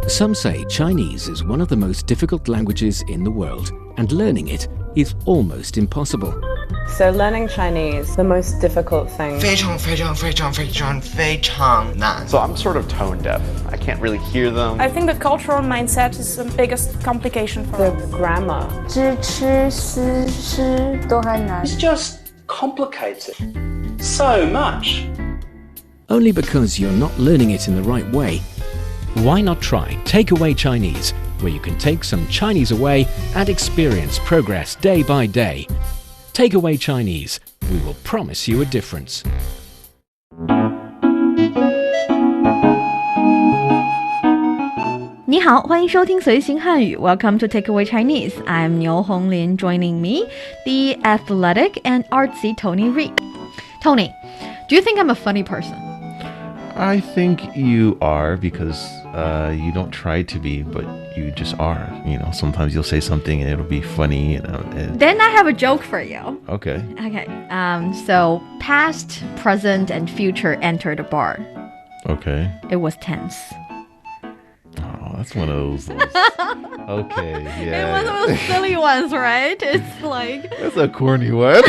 Some say Chinese is one of the most difficult languages in the world, and learning it is almost impossible. So learning Chinese, the most difficult thing. 非常非常非常非常非常难 So I'm sort of tone deaf. I can't really hear them. I think the cultural mindset is the biggest complication for The us. grammar. 知吃思吃都很难 It's just complicated so much. Only because you're not learning it in the right way. Why not try Takeaway Chinese, where you can take some Chinese away and experience progress day by day. Takeaway Chinese, we will promise you a difference. 你好，欢迎收听随行汉语 Welcome to Takeaway Chinese. I'm Niu Honglin. Joining me, the athletic and artsy Tony Reed. Tony, do you think I'm a funny person? I think you are because you don't try to be, but you just are. You know, sometimes you'll say something and it'll be funny. Then I have a joke for you. Okay. Okay. So past, present, and future entered a bar. Okay. It was tense. Oh, that's one of those. Okay, yeah. It was one of those silly ones, right? It's like... That's a corny one.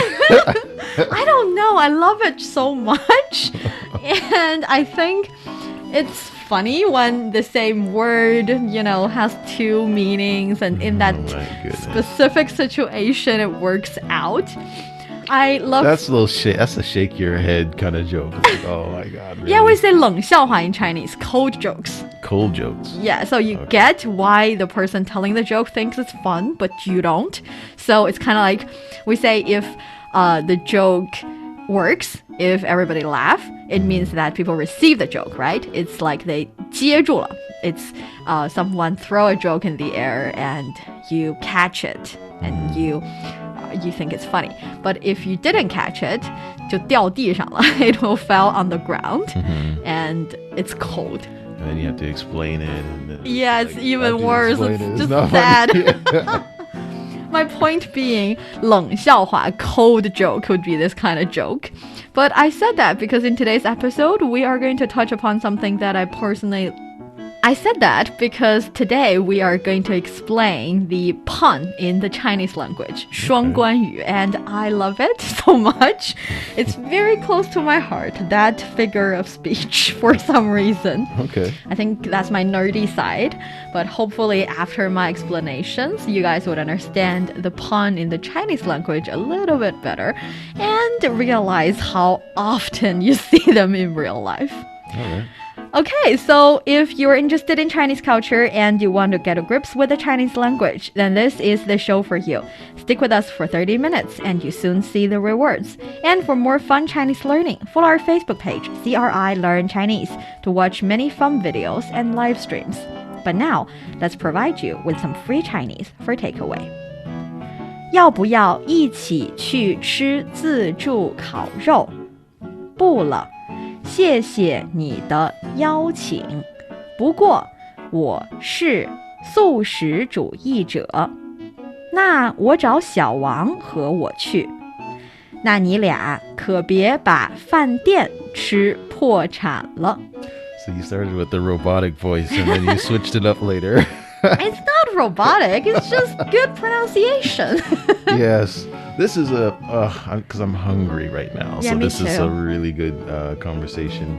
I don't know. I love it so much. And I think it's funny when the same word, you know, has two meanings, and in that specific situation, it works out. I love... That's a little that's a shake your head kind of joke. Like, oh my God, really? Yeah, we say 冷笑话 in Chinese, cold jokes. Cold jokes. Yeah, so you get why the person telling the joke thinks it's fun, but you don't. So it's kind of like we say if the joke works, if everybody laugh, it means that people receive the joke, right? It's like they 接住了. It's someone throw a joke in the air and you catch it and you think it's funny. But if you didn't catch it, 就掉地上了. It will fall on the ground and it's cold. And then you have to explain it. And then yeah, it's like, even worse. It's just not sad. My point being, 冷笑话, cold joke would be this kind of joke. But I said that because in today's episode, we are going to touch upon something that I said that because today we are going to explain the pun in the Chinese language, 双关语, and I love it so much. It's very close to my heart, that figure of speech, for some reason. Okay. I think that's my nerdy side, but hopefully after my explanations, you guys would understand the pun in the Chinese language a little bit better and realize how often you see them in real life. All right. Okay, so if you're interested in Chinese culture and you want to get a grips with the Chinese language, then this is the show for you. Stick with us for 30 minutes and you soon see the rewards. And for more fun Chinese learning, follow our Facebook page, CRI Learn Chinese, to watch many fun videos and live streams. But now, let's provide you with some free Chinese for takeaway. 要不要一起去吃自助烤肉？不了。谢谢你的邀请，不过我是素食主义者，那我找小王和我去，那你俩可别把饭店吃破产了。 So you started with the robotic voice and then you switched it up later. It's not robotic, it's just good pronunciation. Yes. This is because I'm hungry right now. Yeah, so me this too. is a really good conversation.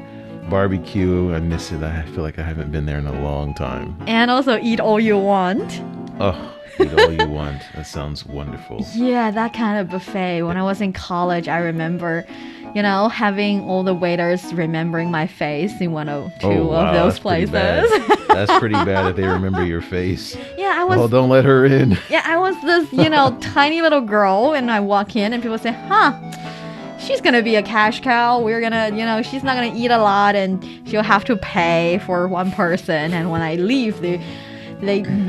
Barbecue, I miss it. I feel like I haven't been there in a long time. And also eat all you want. Oh, eat all you want. That sounds wonderful. Yeah, that kind of buffet. When I was in college, I remember, you know, having all the waiters remembering my face in one or two of those places. That's pretty bad if they remember your face. Yeah, I was... Oh, don't let her in. Yeah, I was this, you know, tiny little girl, and I walk in and people say, she's gonna be a cash cow. We're gonna, you know, she's not gonna eat a lot and she'll have to pay for one person. And when I leave, they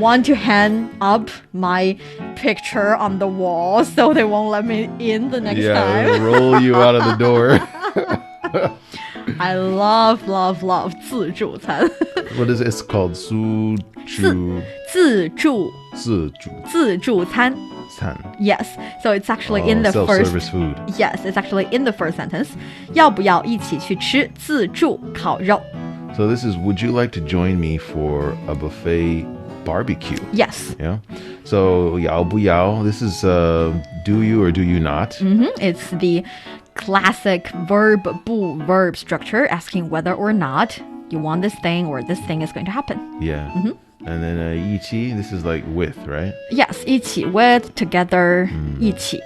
want to hang up my picture on the wall so they won't let me in the next time. Yeah, roll you out of the door. I love 自助餐. What is it? It's called 自助餐. Yes, so it's actually in the first self-service food. Yes, it's actually in the first sentence. 要不要一起去吃自助烤肉? So this is, would you like to join me for a buffet barbecue? Yes. Yeah. So 要不要? This is do you or do you not? It's the classic verb 不 verb structure asking whether or not you want this thing or this thing is going to happen. Yeah. And then 一起, this is like with, right? Yes, 一起 with, together, 一起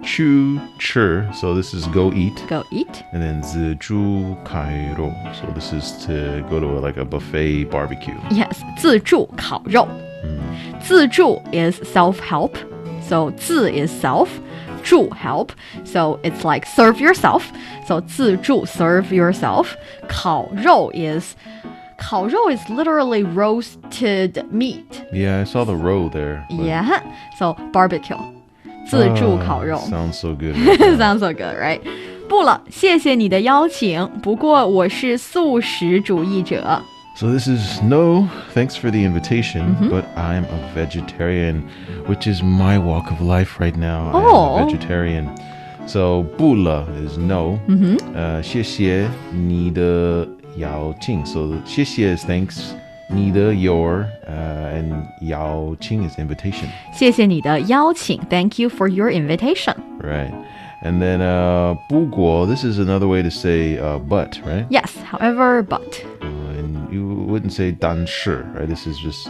去吃, so this is go eat. go eat. And then 自助烤肉, so this is to go to like a buffet barbecue. Yes, 自助烤肉. 自助 is self-help. So 自 is self, 助 help. So it's like serve yourself. So 自助 serve yourself. 烤肉 is literally roasted meat. Yeah, I saw the row there. but- Yeah. So barbecue. 自助烤肉. Sounds so good. Right now. Sounds so good, right? 不了，谢谢你的邀请。不过我是素食主义者。 So this is no, thanks for the invitation, but I'm a vegetarian, which is my walk of life right now. Oh. I'm a vegetarian. So 不了 is no. 谢谢你的邀请. So 谢谢 is thanks. 你的 your and 邀请 is invitation. 谢谢你的邀请. Thank you for your invitation. Right. And then 不过, this is another way to say but, right? Yes, however, but. And you wouldn't say 但是, right? This is just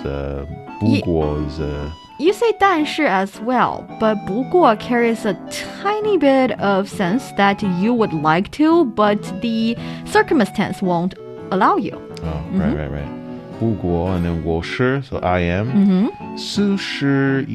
不过 is You say 但是 as well, but 不过 carries a tiny bit of sense that you would like to, but the circumstance won't allow you. oh, right. 不过 and then 我是, so I am. 素食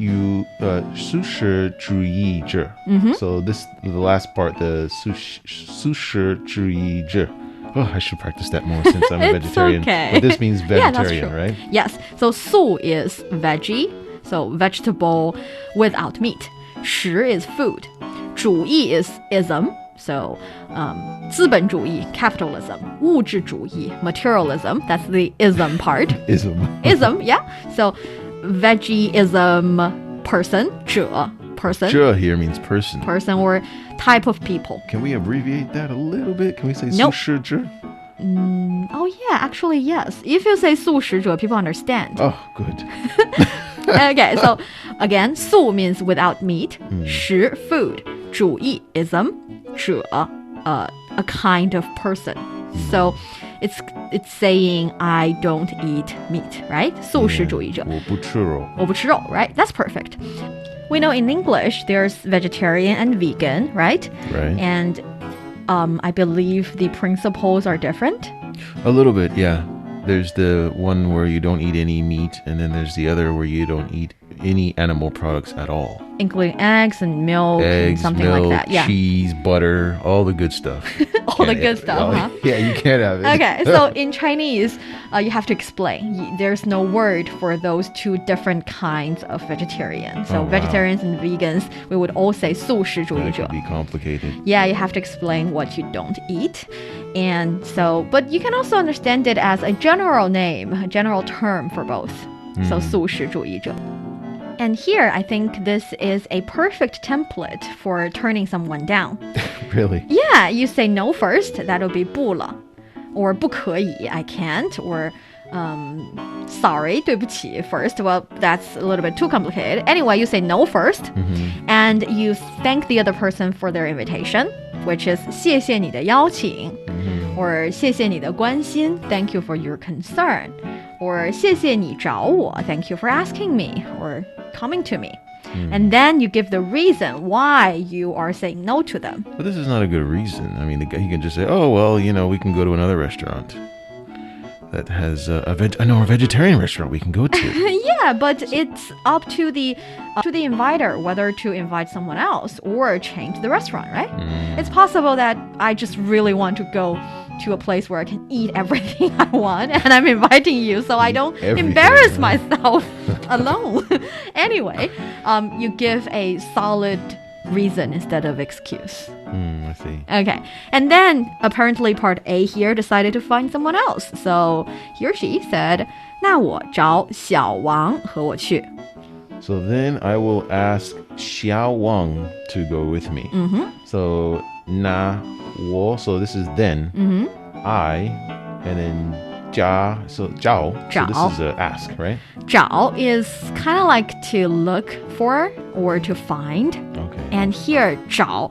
主义者. So this the last part, the 素食主义者. Oh, I should practice that more since I'm a It's vegetarian. okay. But this means Yeah, that's vegetarian, true. right? Yes, so 素 is veggie, so vegetable without meat. 食 is food. 主义 is ism, so 资本主义 capitalism. 物质主义 materialism, that's the ism part. Ism. Ism, yeah. So veggieism, person, 者 person, 这 here means person. person or type of people. Can we abbreviate that a little bit? Can we say Nope. 素食者? Oh yeah, actually yes. If you say 素食者, people understand. Oh, good. Okay, so again, 素 means without meat, 食 food, 主义 ism, 者 a kind of person. So it's saying I don't eat meat, right? 素食主义者.我不吃肉. 我不吃肉, right? That's perfect. We know in English there's vegetarian and vegan, right? Right. And I believe the principles are different. A little bit, yeah. There's the one where you don't eat any meat, and then there's the other where you don't eat any animal products at all. Including eggs and milk and Eggs, something milk, like that. Yeah. cheese, butter, all the good stuff. All the Can't good have it. stuff, Oh, huh? Yeah, you can't have it. Okay, so in Chinese, you have to explain. There's no word for those two different kinds of vegetarians. So Oh, wow. vegetarians and vegans, we would all say 素食主义 That 者. could be complicated. Yeah, you have to explain what you don't eat. And so, but you can also understand it as a general name, a general term for both. So 素食主义者. And here, I think this is a perfect template for turning someone down. Really? Yeah, you say no first, that'll be 不了. Or 不可以, I can't. Or sorry, 对不起 first. Well, that's a little bit too complicated. Anyway, you say no first. And you thank the other person for their invitation, which is 谢谢你的邀请. Or 谢谢你的关心, thank you for your concern. Or 谢谢你找我, thank you for asking me or coming to me. And then you give the reason why you are saying no to them. But this is not a good reason. I mean, the guy, he can just say, oh, well, we can go to another restaurant that has a vegetarian restaurant we can go to. Yeah, but it's up to the inviter whether to invite someone else or change the restaurant, right? It's possible that I just really want to go to a place where I can eat everything I want, and I'm inviting you so I don't embarrass myself alone. Anyway, you give a solid reason instead of excuse. I see. Okay, and then apparently part A here decided to find someone else. So he or she said, 那我找小王和我去. So then I will ask Xiao Wang to go with me. So na wo, so this is then. I, and then jia, so jiao. So this Jiao. is ask, right? 找 is kind of like to look for or to find. Okay. And here 找,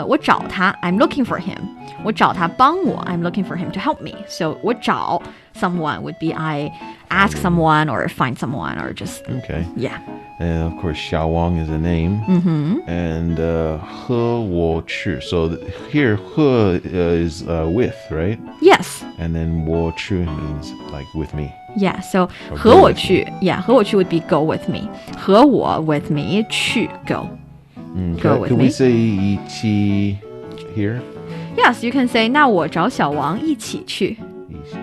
我找他, I'm looking for him. 我找他帮我, I'm looking for him to help me. So 我找 someone would be I ask someone or find someone or just, Okay. yeah. And of course, Xiaowang is a name. Mm-hmm. And 和我去. So here, 和 is with, right? Yes. And then 我去 means like with me. Yeah, so Or 和 go 我 with 去, yeah, 和我去 would be go with me. 和我 with me, 去 go. Go with Can me. we say 一起 here? Yes, you can say 那我找小王一起去.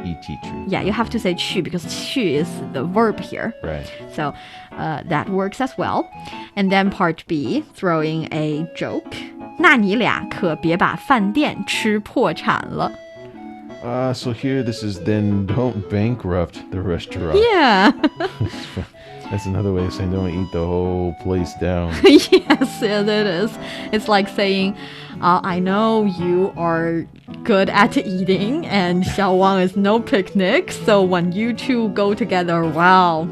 一起去. Yeah, you have to say 去 because 去 is the verb here. Right. So that works as well. And then part B, throwing a joke. 那你俩可别把饭店吃破产了. So here, this is then don't bankrupt the restaurant. Yeah. That's another way of saying don't eat the whole place down. Yes, it is. It's like saying, I know you are good at eating and Xiaowang is no picnic. So when you two go together, wow,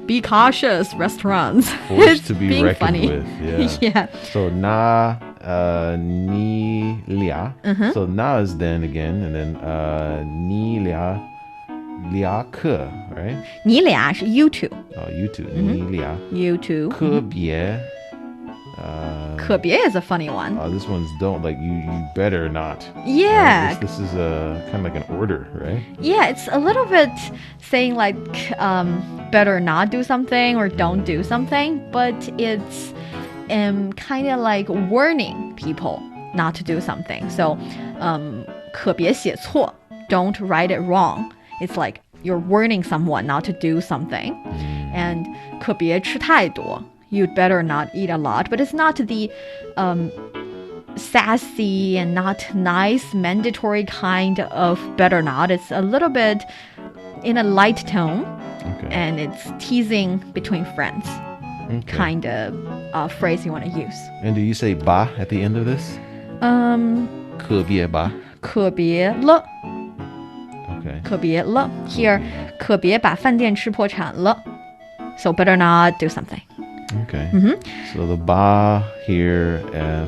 be cautious, restaurants. Forced It's to be being reckoned funny. with. Yeah. Yeah. So na ni lia. So na is then again, and then ni lia ke, right? 你俩是 you two. Oh, you two. Ni lia. You two. 可别. 可别 is a funny one. This one's don't, like you better not. Yeah. Right? This is kind of like an order, right? Yeah, it's a little bit saying like better not do something or don't do something, but it's kind of like warning people not to do something. So 可别写错, don't write it wrong. It's like you're warning someone not to do something. And 可别吃太多, you'd better not eat a lot, but it's not the sassy and not nice mandatory kind of better not. It's a little bit in a light tone. Okay. And it's teasing between friends. Okay. Kind of phrase you want to use. And do you say ba at the end of this? 可别吧. 可别了, Okay. 可别了. Here, 可别把饭店吃破产了. So better not do something. Okay. So the ba here,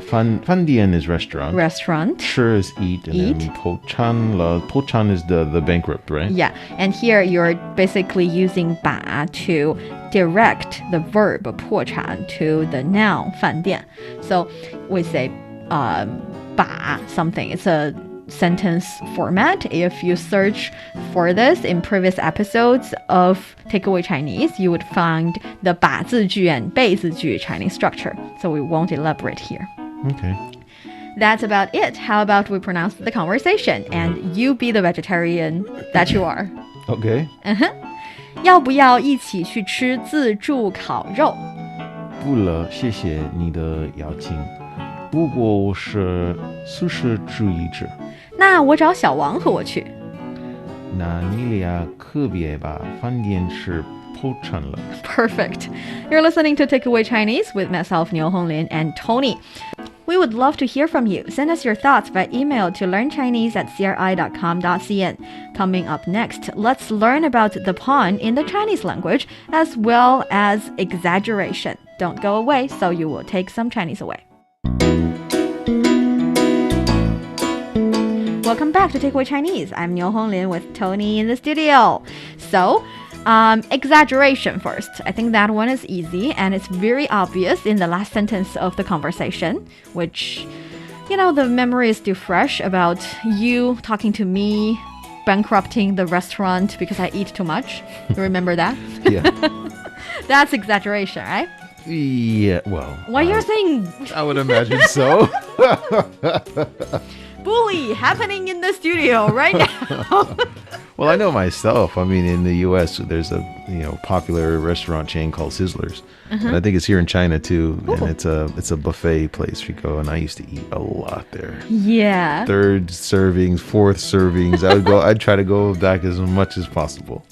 fan dian is restaurant. Restaurant. 吃 is eat, and Eat. then po chan is the bankrupt, right? Yeah, and here you're basically using 把 to direct the verb 破产 to the noun 饭店. So we say 把 something. It's a sentence format. If you search for this in previous episodes of Takeaway Chinese, you would find the 把字句 and 被字句 Chinese structure. So we won't elaborate here. Okay. That's about it. How about we pronounce the conversation and you be the vegetarian that you are. Okay. 要不要一起去吃自助烤肉？不了，谢谢你的邀请。不过我是素食主义者。那我找小王和我去。那你俩可别把饭店吃破产了。Perfect. You're listening to Takeaway Chinese with myself, Niu Honglin, and Tony. We would love to hear from you. Send us your thoughts by email to learnchinese@cri.com.cn. Coming up next, let's learn about the pun in the Chinese language as well as exaggeration. Don't go away, so you will take some Chinese away. Welcome back to Takeaway Chinese. I'm Niu Honglin with Tony in the studio. So, exaggeration first. I think that one is easy and it's very obvious in the last sentence of the conversation, which, you know, the memory is still fresh about you talking to me, bankrupting the restaurant because I eat too much. You remember that? Yeah. That's exaggeration, right? Yeah, well. What you're saying, I would imagine so. bully happening in the studio right now. Well, I know myself. I mean, in the U.S., there's a popular restaurant chain called Sizzlers, and I think it's here in China too. Ooh. And it's a buffet place you go, and I used to eat a lot there. Yeah. Third servings, fourth servings. I'd try to go back as much as possible.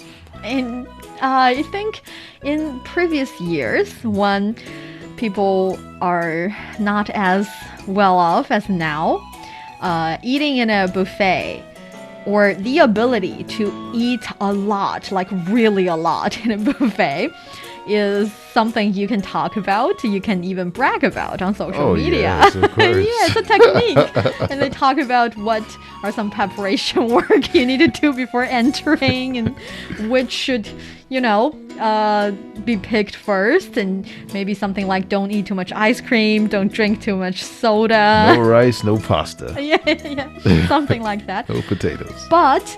And I think in previous years, when people are not as well off as now, eating in a buffet or the ability to eat a lot, like really a lot in a buffet, is something you can talk about. You can even brag about on social media. Yes, of course. Yeah, it's a technique. And they talk about what are some preparation work you need to do before entering and which should, be picked first. And maybe something like don't eat too much ice cream, don't drink too much soda. No rice, no pasta. Yeah, something like that. No potatoes. But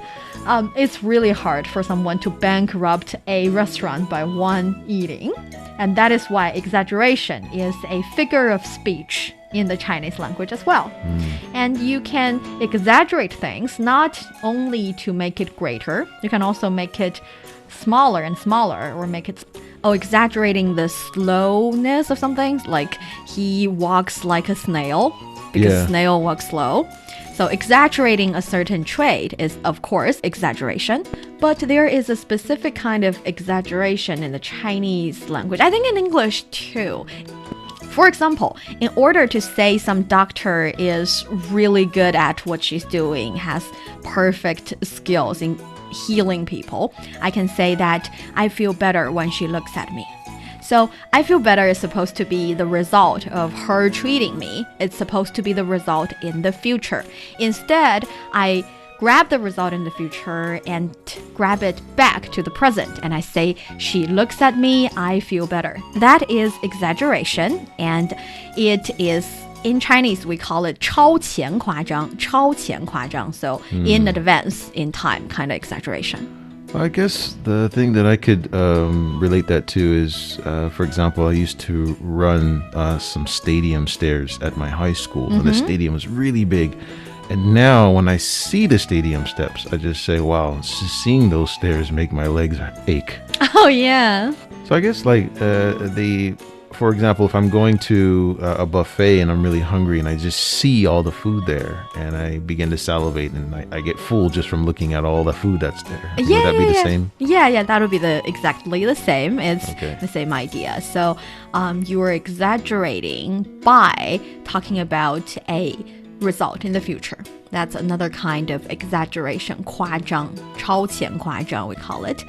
it's really hard for someone to bankrupt a restaurant by one eating. And that is why exaggeration is a figure of speech in the Chinese language as well. And you can exaggerate things not only to make it greater, you can also make it smaller and smaller, or make it exaggerating the slowness of something, like he walks like a snail because snail walks slow. So exaggerating a certain trait is, of course, exaggeration. But there is a specific kind of exaggeration in the Chinese language. I think in English too. For example, in order to say some doctor is really good at what she's doing, has perfect skills in healing people, I can say that I feel better when she looks at me. So I feel better is supposed to be the result of her treating me. It's supposed to be the result in the future. Instead, I grab the result in the future and grab it back to the present. And I say, she looks at me, I feel better. That is exaggeration. And it is, in Chinese, we call it 超前夸张, 超前夸张. So in advance, in time, kind of exaggeration. I guess the thing that I could relate that to is, for example, I used to run some stadium stairs at my high school. And the stadium was really big. And now when I see the stadium steps, I just say, wow, seeing those stairs make my legs ache. Oh, yeah. So I guess for example, if I'm going to a buffet and I'm really hungry and I just see all the food there and I begin to salivate and I get full just from looking at all the food that's there. Would that be the same? Yeah, that would be exactly the same. It's the same idea. So you are exaggerating by talking about a result in the future. That's another kind of exaggeration, 夸张, 超前夸张 we call it.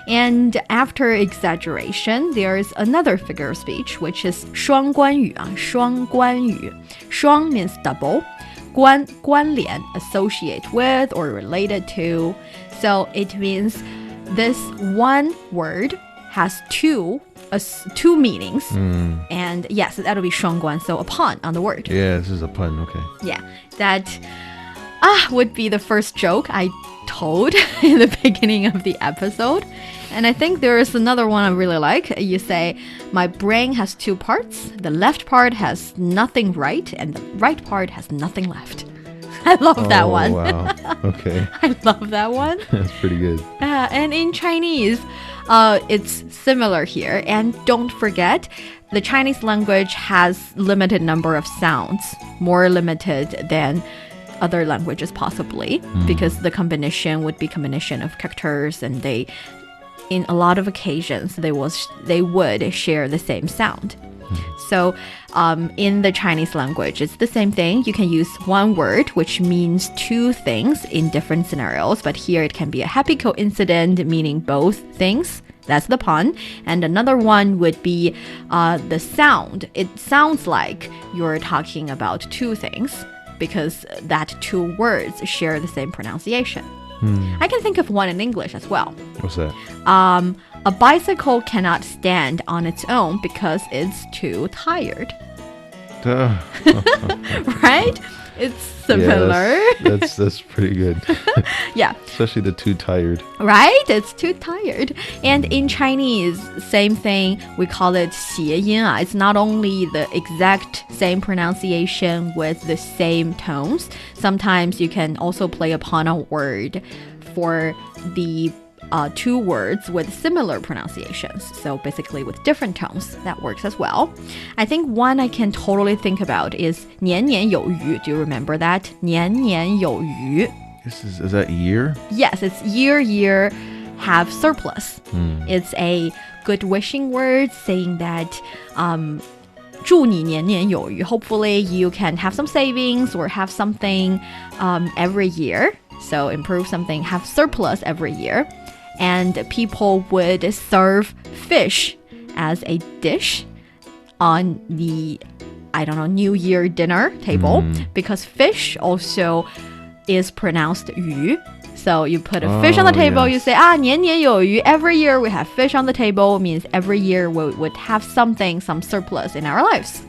And after exaggeration, there's another figure of speech, which is 双关语, 双关语. 双 means double. 关联, associate with or related to. So it means this one word has two meanings. And yes, that'll be 双关, so a pun on the word. Yeah, this is a pun, okay. Yeah, that would be the first joke I told in the beginning of the episode. And I think there is another one I really like. You say, my brain has two parts. The left part has nothing right, and the right part has nothing left. I love that one. Wow. Okay. I love that one. That's pretty good. And in Chinese, it's similar here. And don't forget, the Chinese language has limited number of sounds, more limited than other languages possibly, because the combination would be combination of characters, and they, in a lot of occasions, they would share the same sound. So in the Chinese language, it's the same thing. You can use one word, which means two things in different scenarios. But here it can be a happy coincidence, meaning both things. That's the pun. And another one would be the sound. It sounds like you're talking about two things because that two words share the same pronunciation. I can think of one in English as well. What's that? A bicycle cannot stand on its own because it's too tired. Right? It's similar. Yeah, that's pretty good. Yeah. Especially the too tired. Right? It's too tired. And in Chinese, same thing. We call it 谐音. It's not only the exact same pronunciation with the same tones. Sometimes you can also play upon a word for the two words with similar pronunciations. So basically with different tones, that works as well. I think one I can totally think about is 年年有余. Do you remember that? 年年有余. Is that year? Yes, it's year have surplus. It's a good wishing word saying that 祝你年年有余. Hopefully you can have some savings or have something every year. So improve something, have surplus every year. And people would serve fish as a dish on the, I don't know, New Year dinner table because fish also is pronounced 鱼. So you put a fish on the table, you say, 年年有余. Every year we have fish on the table, means every year we would have something, some surplus in our lives.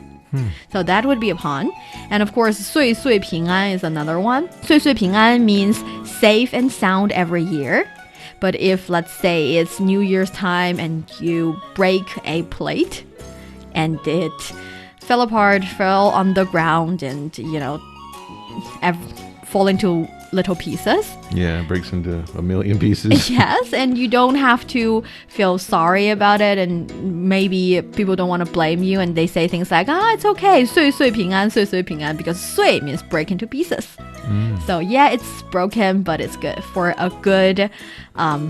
So that would be a pun. And of course, 岁岁平安 is another one. 岁岁平安 means safe and sound every year. But if, let's say, it's New Year's time and you break a plate and it fell apart, fell on the ground and, you know, fall into little pieces. Yeah, it breaks into a million pieces. Yes, and you don't have to feel sorry about it, and maybe people don't want to blame you and they say things like, it's okay, 岁岁平安, 岁岁平安, because 岁 means break into pieces. So yeah, it's broken, but it's good for a good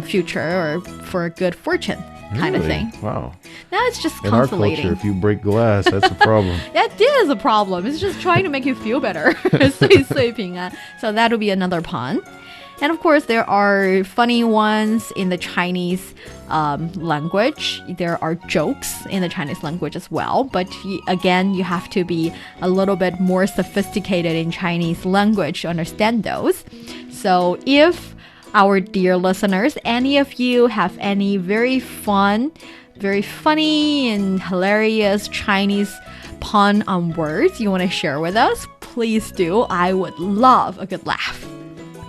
future or for a good fortune kind of thing. Wow. Now it's just In our consolating. culture, if you break glass, that's a problem. That is a problem. It's just trying to make you feel better. 岁岁平安. So that would be another pun. And of course, there are funny ones in the Chinese language. There are jokes in the Chinese language as well. But again, you have to be a little bit more sophisticated in Chinese language to understand those. So if our dear listeners, any of you have any very fun, very funny and hilarious Chinese pun on words you want to share with us, please do. I would love a good laugh.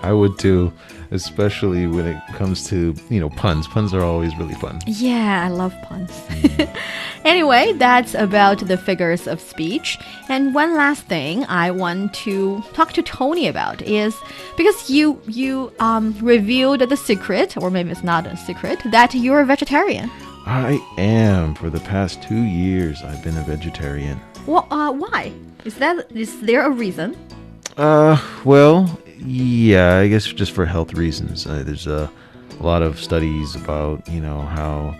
I would too, especially when it comes to, puns. Puns are always really fun. Yeah, I love puns. Anyway, that's about the figures of speech. And one last thing I want to talk to Tony about is because you revealed the secret, or maybe it's not a secret, that you're a vegetarian. I am. For the past 2 years, I've been a vegetarian. Well, why? Is there a reason? Well, yeah, I guess just for health reasons. There's a lot of studies about, how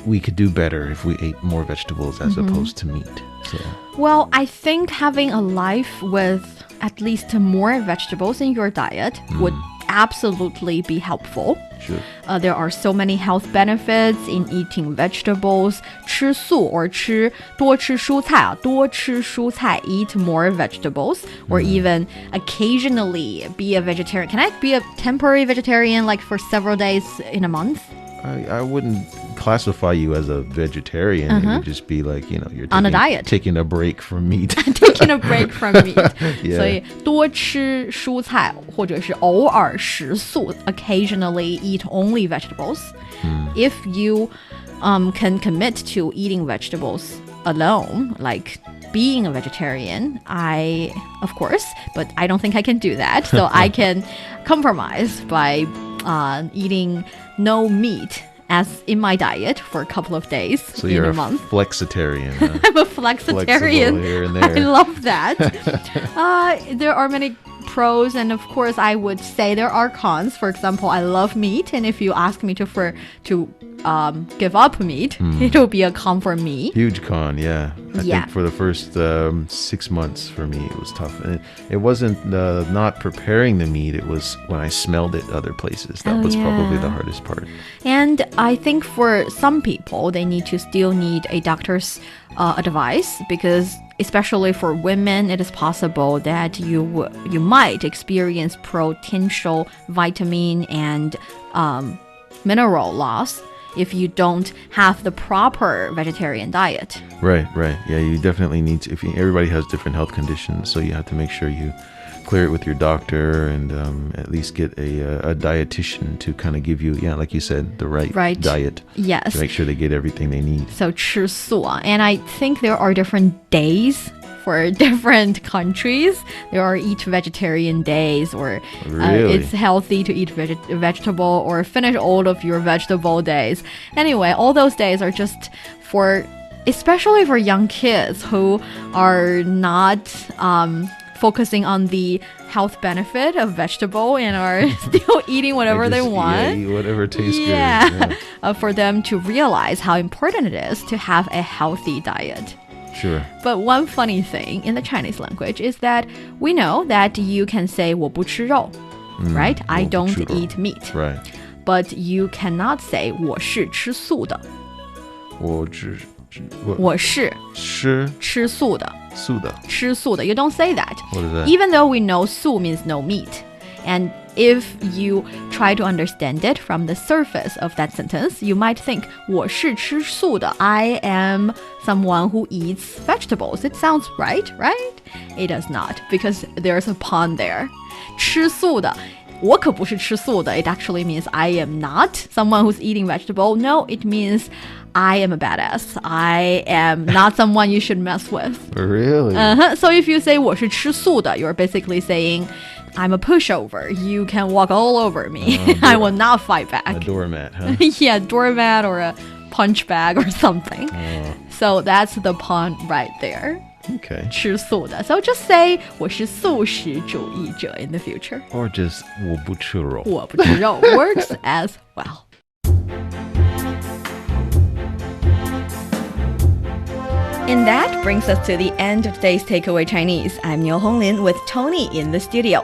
we could do better if we ate more vegetables as opposed to meat. So. Well, I think having a life with at least more vegetables in your diet would absolutely be helpful. Sure. There are so many health benefits in eating vegetables. 吃素 or 多吃蔬菜, 多吃蔬菜, eat more vegetables, or even occasionally be a vegetarian. Can I be a temporary vegetarian like for several days in a month? I wouldn't classify you as a vegetarian. It would just be like, you're on a diet. Taking a break from meat. Taking a break from meat. Yeah. 所以多吃蔬菜或者是偶尔食素 occasionally eat only vegetables. If you can commit to eating vegetables alone, like being a vegetarian, of course, but I don't think I can do that. So I can compromise by eating no meat as in my diet for a couple of days So in you're a month. Flexitarian. Huh? I'm a flexitarian. Flexible here and there. I love that. There are many pros, and of course, I would say there are cons. For example, I love meat, and if you ask me to give up meat, it'll be a con for me. Huge con, yeah. I think for the first 6 months for me, it was tough. And it wasn't not preparing the meat, it was when I smelled it other places. That was probably the hardest part. And I think for some people, they still need a doctor's advice, because especially for women, it is possible that you might experience potential vitamin and mineral loss if you don't have the proper vegetarian diet. Right. Yeah, you definitely need to. Everybody has different health conditions, so you have to make sure you clear it with your doctor and at least get a dietitian to kind of give you, like you said, the right diet. Yes. To make sure they get everything they need. So 吃素, and I think there are different days for different countries. There are eat vegetarian days, or it's healthy to eat vegetable, or finish all of your vegetable days. Anyway, all those days are just especially for young kids who are not focusing on the health benefit of vegetable and are still eating whatever they want. Yeah, eat whatever tastes good. Yeah. For them to realize how important it is to have a healthy diet. Sure. But one funny thing in the Chinese language is that we know that you can say 我不吃肉. right? I 我不吃 don't 肉 eat meat. Right. But you cannot say 我是吃素的。我只我是吃吃素的。素的。吃素的. You don't say that. What is that? Even though we know 素 means no meat. And if you try to understand it from the surface of that sentence, you might think 我是吃素的. I am someone who eats vegetables. It sounds right? It does not, because there's a pun there. 吃素的我可不是吃素的. It actually means I am not someone who's eating vegetable. No, it means I am a badass. I am not someone you should mess with. Really? So if you say 我是吃素的, you're basically saying I'm a pushover. You can walk all over me. I will not fight back. A doormat, huh? Yeah, doormat or a punch bag or something. So that's the pun right there. Okay. 吃素的. So just say 我是素食主义者 in the future. Or just 我不吃肉. 我不吃肉 works as well. And that brings us to the end of today's Takeaway Chinese. I'm Niu Honglin with Tony in the studio.